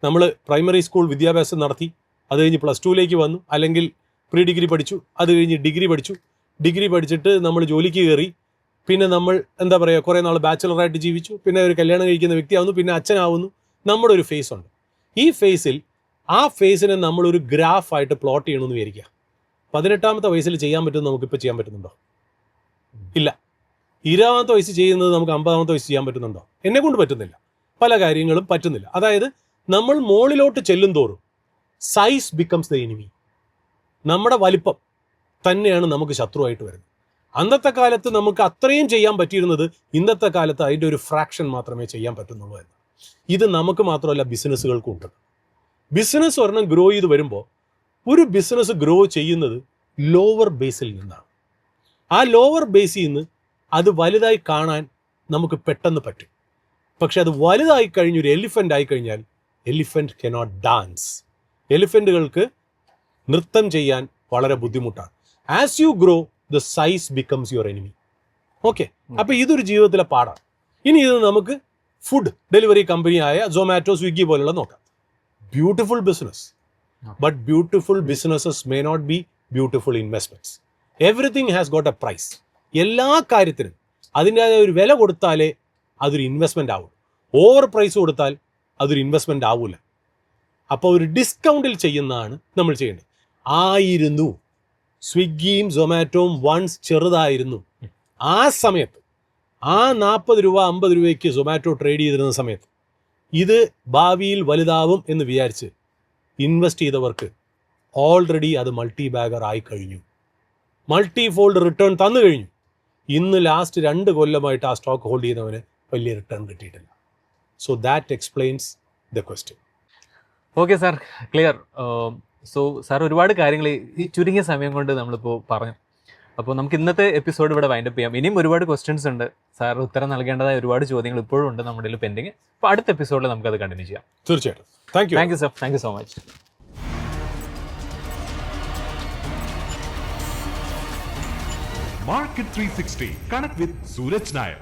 നമ്മൾ പ്രൈമറി സ്കൂൾ വിദ്യാഭ്യാസം നടത്തി, അത് കഴിഞ്ഞ് +2 വന്നു, അല്ലെങ്കിൽ പ്രീ ഡിഗ്രി പഠിച്ചു, അത് കഴിഞ്ഞ് ഡിഗ്രി പഠിച്ചു, ഡിഗ്രി പഠിച്ചിട്ട് നമ്മൾ ജോലിക്ക് കയറി, പിന്നെ നമ്മൾ എന്താ പറയുക കുറേ നാൾ ബാച്ചിലറായിട്ട് ജീവിച്ചു, പിന്നെ ഒരു കല്യാണം കഴിക്കുന്ന വ്യക്തിയാവുന്നു, പിന്നെ അച്ഛനാവുന്നു. നമ്മുടെ ഒരു ഫേസ് ഉണ്ട്. ഈ ആ ഫേസിനെ നമ്മളൊരു ഗ്രാഫായിട്ട് പ്ലോട്ട് ചെയ്യണമെന്ന് വിചാരിക്കുക. 18ാമത്തെ വയസ്സിൽ ചെയ്യാൻ പറ്റുന്നത് നമുക്കിപ്പോൾ ചെയ്യാൻ പറ്റുന്നുണ്ടോ? ഇല്ല. 20ാമത്തെ വയസ്സ് ചെയ്യുന്നത് നമുക്ക് 50ാമത്തെ വയസ്സ് ചെയ്യാൻ പറ്റുന്നുണ്ടോ? എന്നെ കൊണ്ട് പറ്റുന്നില്ല. പല കാര്യങ്ങളും പറ്റുന്നില്ല. അതായത് നമ്മൾ മുകളിലോട്ട് ചെല്ലും തോറും സൈസ് ബിക്കംസ് ദ എനിമി. നമ്മുടെ വലിപ്പം തന്നെയാണ് നമുക്ക് ശത്രുവായിട്ട് വരുന്നത്. അന്നത്തെ കാലത്ത് നമുക്ക് അത്രയും ചെയ്യാൻ പറ്റിയിരുന്നത് ഇന്നത്തെ കാലത്ത് അതിൻ്റെ ഒരു ഫ്രാക്ഷൻ മാത്രമേ ചെയ്യാൻ പറ്റുന്നുള്ളൂ എന്ന്. ഇത് നമുക്ക് മാത്രമല്ല, ബിസിനസ്സുകൾക്കും ഉണ്ട്. ബിസിനസ് ഒരെണ്ണം ഗ്രോ ചെയ്ത് വരുമ്പോൾ ഒരു ബിസിനസ് ഗ്രോ ചെയ്യുന്നത് ലോവർ ബേസിൽ നിന്നാണ്. ആ ലോവർ ബേസിൽ നിന്ന് അത് വലുതായി കാണാൻ നമുക്ക് പെട്ടെന്ന് പറ്റും. പക്ഷെ അത് വലുതായി കഴിഞ്ഞ് ഒരു എലിഫൻ്റ് ആയിക്കഴിഞ്ഞാൽ എലിഫൻ്റ് കനോട്ട് ഡാൻസ്. എലിഫൻ്റുകൾക്ക് നൃത്തം ചെയ്യാൻ വളരെ ബുദ്ധിമുട്ടാണ്. As you grow the size becomes your enemy. Okay, അപ്പോൾ ഇതൊരു ജീവിതത്തിലെ പാടാണ്. ഇനി ഇത് നമുക്ക് ഫുഡ് ഡെലിവറി കമ്പനിയായ സൊമാറ്റോ, സ്വിഗ്ഗി പോലുള്ള നോക്കാം. Beautiful business, but beautiful businesses may not be beautiful investments. Everything has got a price. എല്ലാ കാര്യത്തിനും അതിൻ്റെതായ ഒരു വില കൊടുത്താലേ അതൊരു ഇൻവെസ്റ്റ്മെൻ്റ് ആവുള്ളൂ. ഓവർ പ്രൈസ് കൊടുത്താൽ അതൊരു ഇൻവെസ്റ്റ്മെൻ്റ് ആവില്ല. അപ്പോൾ ഒരു ഡിസ്കൗണ്ടിൽ ചെയ്യുന്നതാണ് നമ്മൾ ചെയ്യേണ്ടത്. ആയിരുന്നു സ്വിഗ്ഗിയും സൊമാറ്റോയും വൺസ് ചെറുതായിരുന്നു. ആ സമയത്ത് ആ 40 രൂപ 50 രൂപയ്ക്ക് സൊമാറ്റോ ട്രേഡ് ചെയ്തിരുന്ന സമയത്ത് ഇത് ഭാവിയിൽ വലുതാവും എന്ന് വിചാരിച്ച് ഇൻവെസ്റ്റ് ചെയ്തവർക്ക് ഓൾറെഡി അത് മൾട്ടി ബാഗർ ആയി കഴിഞ്ഞു, മൾട്ടി ഫോൾഡ് റിട്ടേൺ തന്നു കഴിഞ്ഞു. ഇന്ന് ലാസ്റ്റ് 2 കൊല്ലമായിട്ട് ആ സ്റ്റോക്ക് ഹോൾഡ് ചെയ്യുന്നവന് വലിയ റിട്ടേൺ കിട്ടിയിട്ടില്ല. So that explains the question. Okay sir, clear. So sir ഒരുപാട് കാര്യങ്ങൾ ഈ ചുരുങ്ങിയ സമയം കൊണ്ട് നമ്മളിപ്പോൾ പറഞ്ഞു. അപ്പോൾ നമുക്ക് ഇന്നത്തെ എപ്പിസോഡ് ഇവിടെ വൈൻഡപ്പ് ചെയ്യാം. ഇനിയും ഒരുപാട് ക്വസ്റ്റ്യൻസ് ഉണ്ട്, സാർ ഉത്തരം നൽകേണ്ടതായ ഒരുപാട് ചോദ്യങ്ങൾ ഇപ്പോഴും ഉണ്ട് നമ്മുടെ പെൻഡിങ്. അപ്പോൾ അടുത്ത എപ്പിസോഡിൽ നമുക്കത് കണ്ടിന്യൂ ചെയ്യാം. തീർച്ചയായിട്ടും. Thank you sir, thank you so much. Market 360. Connect with Suraj Nair.